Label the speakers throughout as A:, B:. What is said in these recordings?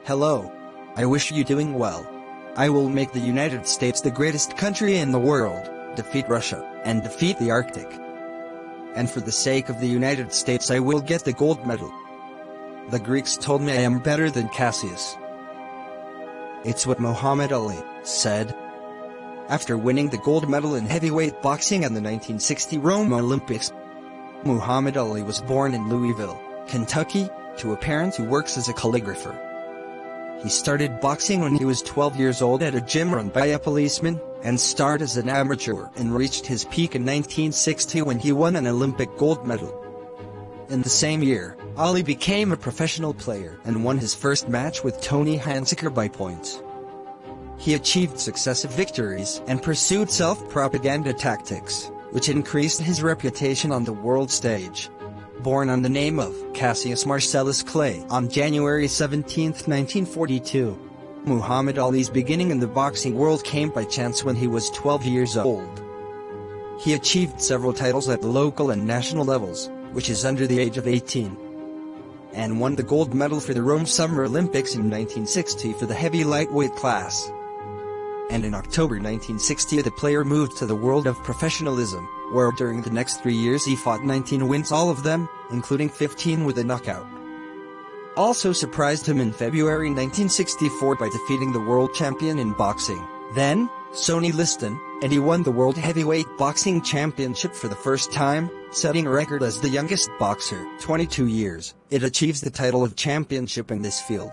A: Hello. I wish you doing well. I will make the United States the greatest country in the world, defeat Russia, and defeat the Arctic. And for the sake of the United States I will get the gold medal. The Greeks told me I am better than Cassius. It's what Muhammad Ali said. After winning the gold medal in heavyweight boxing at the 1960 Rome Olympics, Muhammad Ali was born in Louisville, Kentucky, to a parent who works as a calligrapher. He started boxing when he was 12 years old at a gym run by a policeman, and started as an amateur and reached his peak in 1960 when he won an Olympic gold medal. In the same year, Ali became a professional player and won his first match with Tony Hansiker by points. He achieved successive victories and pursued self-propaganda tactics, which increased his reputation on the world stage. Born on the name of Cassius Marcellus Clay on January 17, 1942, Muhammad Ali's beginning in the boxing world came by chance when he was 12 years old. He achieved several titles at the local and national levels, which is under the age of 18, and won the gold medal for the Rome Summer Olympics in 1960 for the heavy lightweight class. And in October 1960 the player moved to the world of professionalism, where during the next 3 years he fought 19 wins, all of them, including 15 with a knockout. Also surprised him in February 1964 by defeating the world champion in boxing, then, Sonny Liston, and he won the World Heavyweight Boxing Championship for the first time, setting a record as the youngest boxer, 22 years, it achieves the title of championship in this field.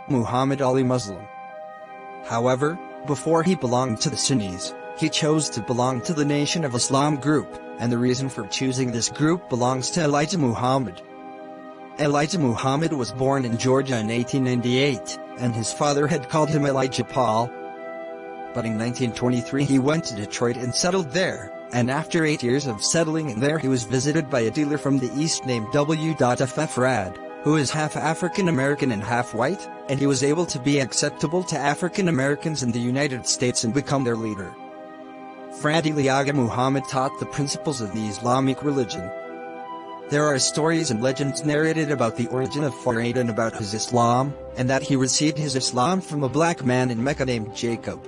A: Muhammad Ali Muslim. However, before he belonged to the Sunnis, he chose to belong to the Nation of Islam group, and the reason for choosing this group belongs to Elijah Muhammad. Elijah Muhammad was born in Georgia in 1898, and his father had called him Elijah Paul. But in 1923 he went to Detroit and settled there, and after 8 years of settling in there he was visited by a dealer from the East named W.F. Rad, who is half African American and half white, and he was able to be acceptable to African Americans in the United States and become their leader. Frad Aga Muhammad taught the principles of the Islamic religion. There are stories and legends narrated about the origin of Frad and about his Islam, and that he received his Islam from a black man in Mecca named Jacob.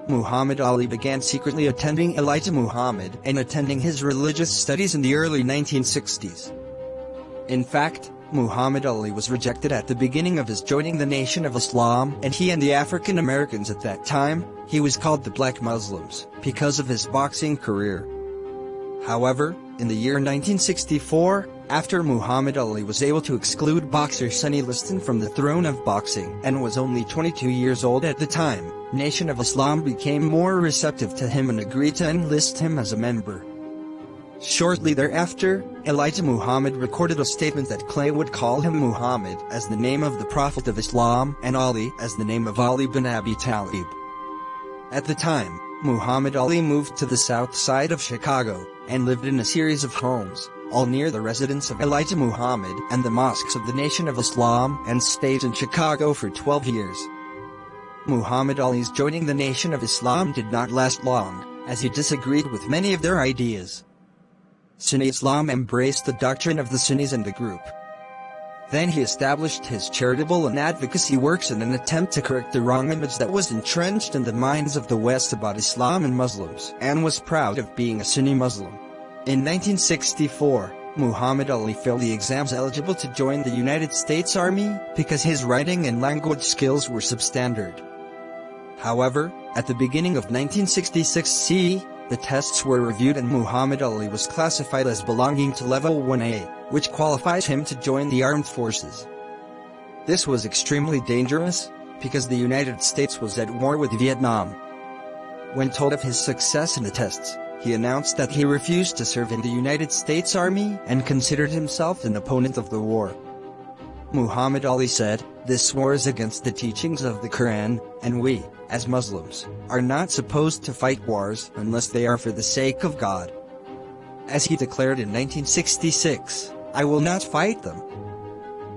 A: Muhammad Ali began secretly attending Elijah Muhammad and attending his religious studies in the early 1960s. In fact, Muhammad Ali was rejected at the beginning of his joining the Nation of Islam, and he and the African Americans at that time, he was called the Black Muslims, because of his boxing career. However, in the year 1964, after Muhammad Ali was able to exclude boxer Sonny Liston from the throne of boxing and was only 22 years old at the time, Nation of Islam became more receptive to him and agreed to enlist him as a member. Shortly thereafter, Elijah Muhammad recorded a statement that Clay would call him Muhammad as the name of the Prophet of Islam and Ali as the name of Ali bin Abi Talib. At the time, Muhammad Ali moved to the south side of Chicago and lived in a series of homes, all near the residence of Elijah Muhammad and the mosques of the Nation of Islam, and stayed in Chicago for 12 years. Muhammad Ali's joining the Nation of Islam did not last long, as he disagreed with many of their ideas. Sunni Islam embraced the doctrine of the Sunnis and the group. Then he established his charitable and advocacy works in an attempt to correct the wrong image that was entrenched in the minds of the West about Islam and Muslims, and was proud of being a Sunni Muslim. In 1964, Muhammad Ali failed the exams eligible to join the United States Army because his writing and language skills were substandard. However, at the beginning of 1966 CE, the tests were reviewed and Muhammad Ali was classified as belonging to Level 1A, which qualifies him to join the armed forces. This was extremely dangerous, because the United States was at war with Vietnam. When told of his success in the tests, he announced that he refused to serve in the United States Army and considered himself an opponent of the war. Muhammad Ali said, "This war is against the teachings of the Quran, and we, as Muslims, are not supposed to fight wars unless they are for the sake of God." As he declared in 1966, "I will not fight them.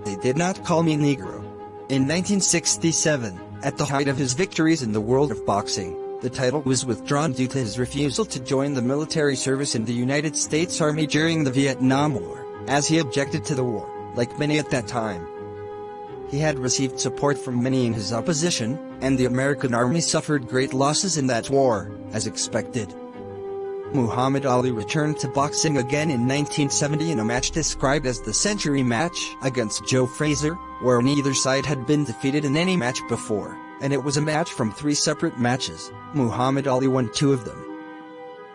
A: They did not call me Negro." In 1967, at the height of his victories in the world of boxing, the title was withdrawn due to his refusal to join the military service in the United States Army during the Vietnam War, as he objected to the war, like many at that time. He had received support from many in his opposition, and the American army suffered great losses in that war, as expected. Muhammad Ali returned to boxing again in 1970 in a match described as the century match against Joe Frazier, where neither side had been defeated in any match before, and it was a match from 3 separate matches. Muhammad Ali won 2 of them.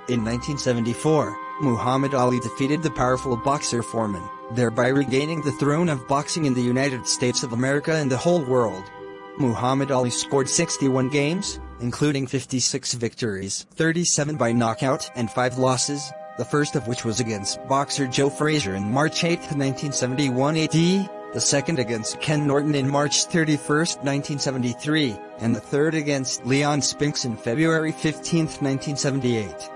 A: In 1974, Muhammad Ali defeated the powerful boxer Foreman, thereby regaining the throne of boxing in the United States of America and the whole world. Muhammad Ali scored 61 games, including 56 victories, 37 by knockout and 5 losses, the first of which was against boxer Joe Frazier in March 8, 1971 AD, the second against Ken Norton in March 31, 1973, and the third against Leon Spinks in February 15, 1978.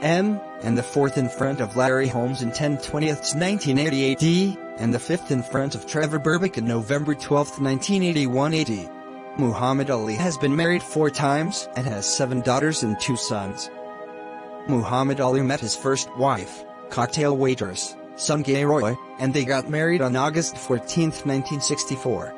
A: And the fourth in front of Larry Holmes in 10/20, 1980 AD, and the fifth in front of Trevor Berbick in November 12, 1981 AD. Muhammad Ali has been married 4 times and has 7 daughters and 2 sons. Muhammad Ali met his first wife, cocktail waitress, Sungay Roy, and they got married on August 14, 1964.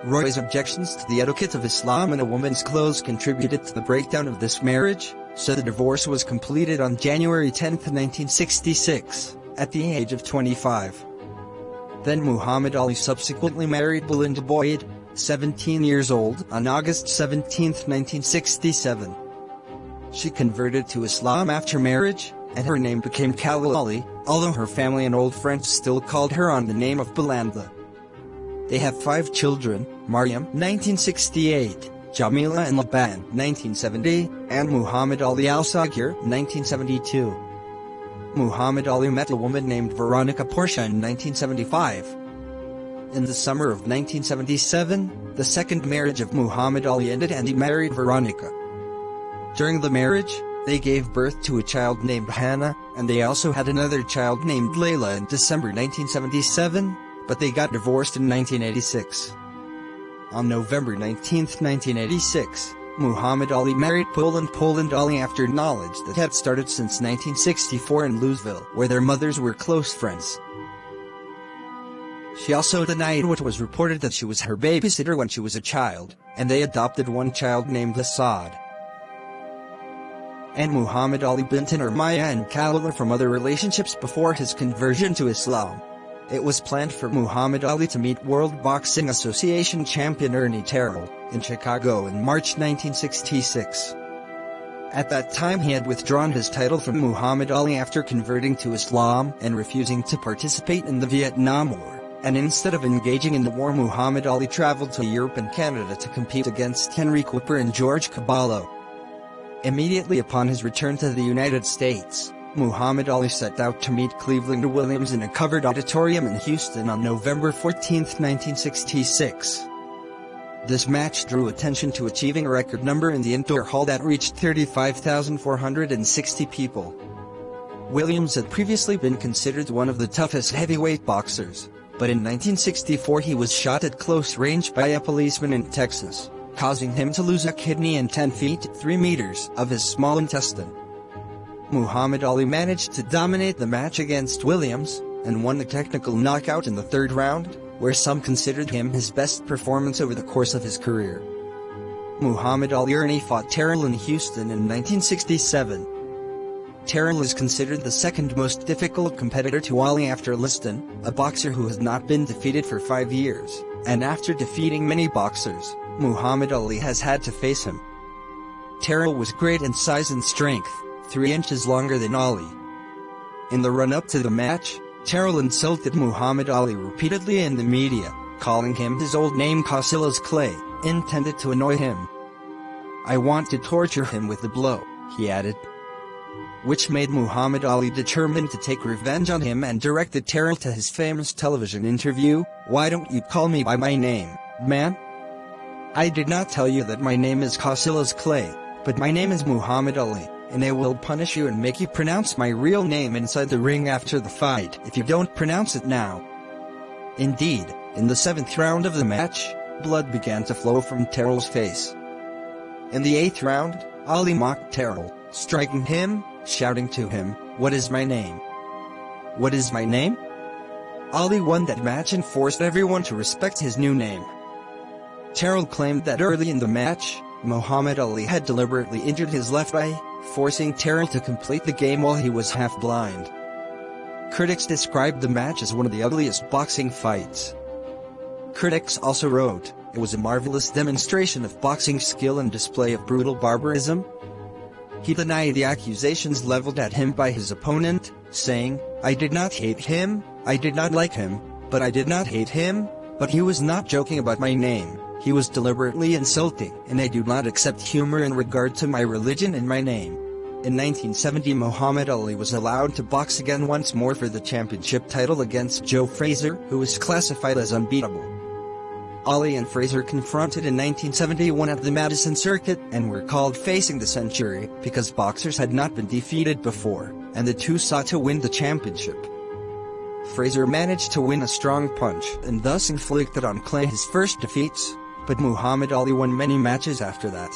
A: Roy's objections to the etiquette of Islam and a woman's clothes contributed to the breakdown of this marriage, so the divorce was completed on January 10, 1966, at the age of 25. Then Muhammad Ali subsequently married Belinda Boyd, 17 years old, on August 17, 1967. She converted to Islam after marriage, and her name became Khalil Ali, although her family and old friends still called her on the name of Belinda. They have 5 children: Mariam, 1968, Jamila and Laban, 1970, and Muhammad Ali Al-Sagir, 1972. Muhammad Ali met a woman named Veronica Portia in 1975. In the summer of 1977, the second marriage of Muhammad Ali ended and he married Veronica. During the marriage, they gave birth to a child named Hannah, and they also had another child named Layla in December 1977, but they got divorced in 1986. On November 19, 1986, Muhammad Ali married Poland Ali after knowledge that had started since 1964 in Louisville, where their mothers were close friends. She also denied what was reported that she was her babysitter when she was a child, and they adopted one child named Assad. And Muhammad Ali Bintan or Maya and Khalil are from other relationships before his conversion to Islam. It was planned for Muhammad Ali to meet World Boxing Association champion Ernie Terrell in Chicago in March 1966. At that time he had withdrawn his title from Muhammad Ali after converting to Islam and refusing to participate in the Vietnam War, and instead of engaging in the war, Muhammad Ali traveled to Europe and Canada to compete against Henry Cooper and George Caballo. Immediately upon his return to the United States, Muhammad Ali set out to meet Cleveland Williams in a covered auditorium in Houston on November 14, 1966. This match drew attention to achieving a record number in the indoor hall that reached 35,460 people. Williams had previously been considered one of the toughest heavyweight boxers, but in 1964 he was shot at close range by a policeman in Texas, causing him to lose a kidney and 10 feet (3 meters) of his small intestine. Muhammad Ali managed to dominate the match against Williams, and won the technical knockout in the 3rd round, where some considered him his best performance over the course of his career. Muhammad Ali Ernie fought Terrell in Houston in 1967. Terrell is considered the second most difficult competitor to Ali after Liston, a boxer who has not been defeated for 5 years, and after defeating many boxers, Muhammad Ali has had to face him. Terrell was great in size and strength, 3 inches longer than Ali. In the run-up to the match, Terrell insulted Muhammad Ali repeatedly in the media, calling him his old name Casilla's Clay, intended to annoy him. "I want to torture him with the blow," he added. Which made Muhammad Ali determined to take revenge on him and directed Terrell to his famous television interview, "Why don't you call me by my name, man? I did not tell you that my name is Casilla's Clay, but my name is Muhammad Ali, and I will punish you and make you pronounce my real name inside the ring after the fight if you don't pronounce it now." Indeed, in the 7th round of the match, blood began to flow from Terrell's face. In the 8th round, Ali mocked Terrell, striking him, shouting to him, "What is my name? What is my name?" Ali won that match and forced everyone to respect his new name. Terrell claimed that early in the match, Muhammad Ali had deliberately injured his left eye, forcing Terrell to complete the game while he was half-blind. Critics described the match as one of the ugliest boxing fights. Critics also wrote, "It was a marvelous demonstration of boxing skill and display of brutal barbarism." He denied the accusations leveled at him by his opponent, saying, "I did not hate him, I did not like him, but I did not hate him, but he was not joking about my name, he was deliberately insulting, and I do not accept humor in regard to my religion and my name." In 1970, Muhammad Ali was allowed to box again once more for the championship title against Joe Frazier, who was classified as unbeatable. Ali and Frazier confronted in 1971 at the Madison Circuit and were called Facing the Century because boxers had not been defeated before, and the two sought to win the championship. Frazier managed to win a strong punch and thus inflicted on Clay his first defeats, but Muhammad Ali won many matches after that.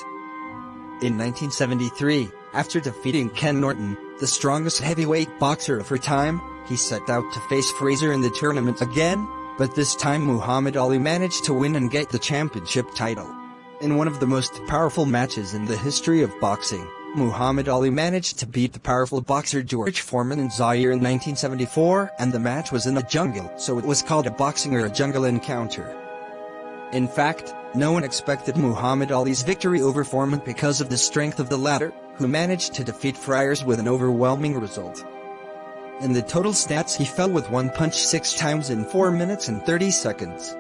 A: In 1973, after defeating Ken Norton, the strongest heavyweight boxer of her time, he set out to face Frazier in the tournament again, but this time Muhammad Ali managed to win and get the championship title. In one of the most powerful matches in the history of boxing, Muhammad Ali managed to beat the powerful boxer George Foreman in Zaire in 1974, and the match was in a jungle, so it was called a boxing or a jungle encounter. In fact, no one expected Muhammad Ali's victory over Foreman because of the strength of the latter, who managed to defeat Friars with an overwhelming result. In the total stats, he fell with one punch 6 times in 4 minutes and 30 seconds.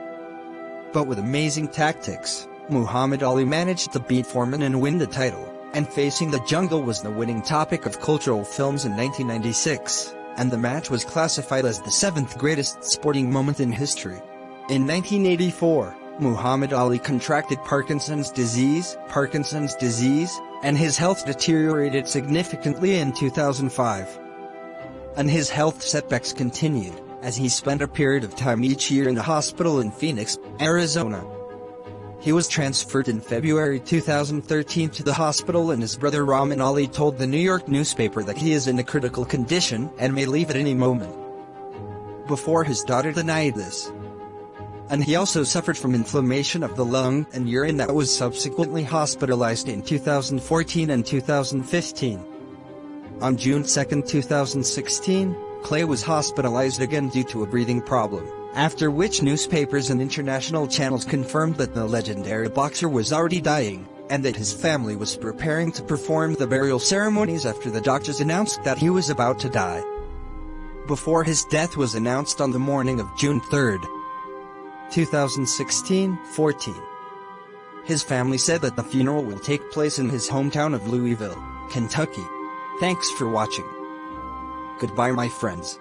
A: But with amazing tactics, Muhammad Ali managed to beat Foreman and win the title, and Facing the Jungle was the winning topic of cultural films in 1996, and the match was classified as the 7th greatest sporting moment in history. In 1984, Muhammad Ali contracted Parkinson's disease, and his health deteriorated significantly in 2005. And his health setbacks continued, as he spent a period of time each year in a hospital in Phoenix, Arizona. He was transferred in February 2013 to the hospital, and his brother Rahman Ali told the New York newspaper that he is in a critical condition and may leave at any moment. Before his daughter denied this. And he also suffered from inflammation of the lung and urine that was subsequently hospitalized in 2014 and 2015. On June 2, 2016, Clay was hospitalized again due to a breathing problem, after which newspapers and international channels confirmed that the legendary boxer was already dying, and that his family was preparing to perform the burial ceremonies after the doctors announced that he was about to die. Before his death was announced on the morning of June 3, 2016-14. His family said that the funeral will take place in his hometown of Louisville, Kentucky. Thanks for watching. Goodbye, my friends.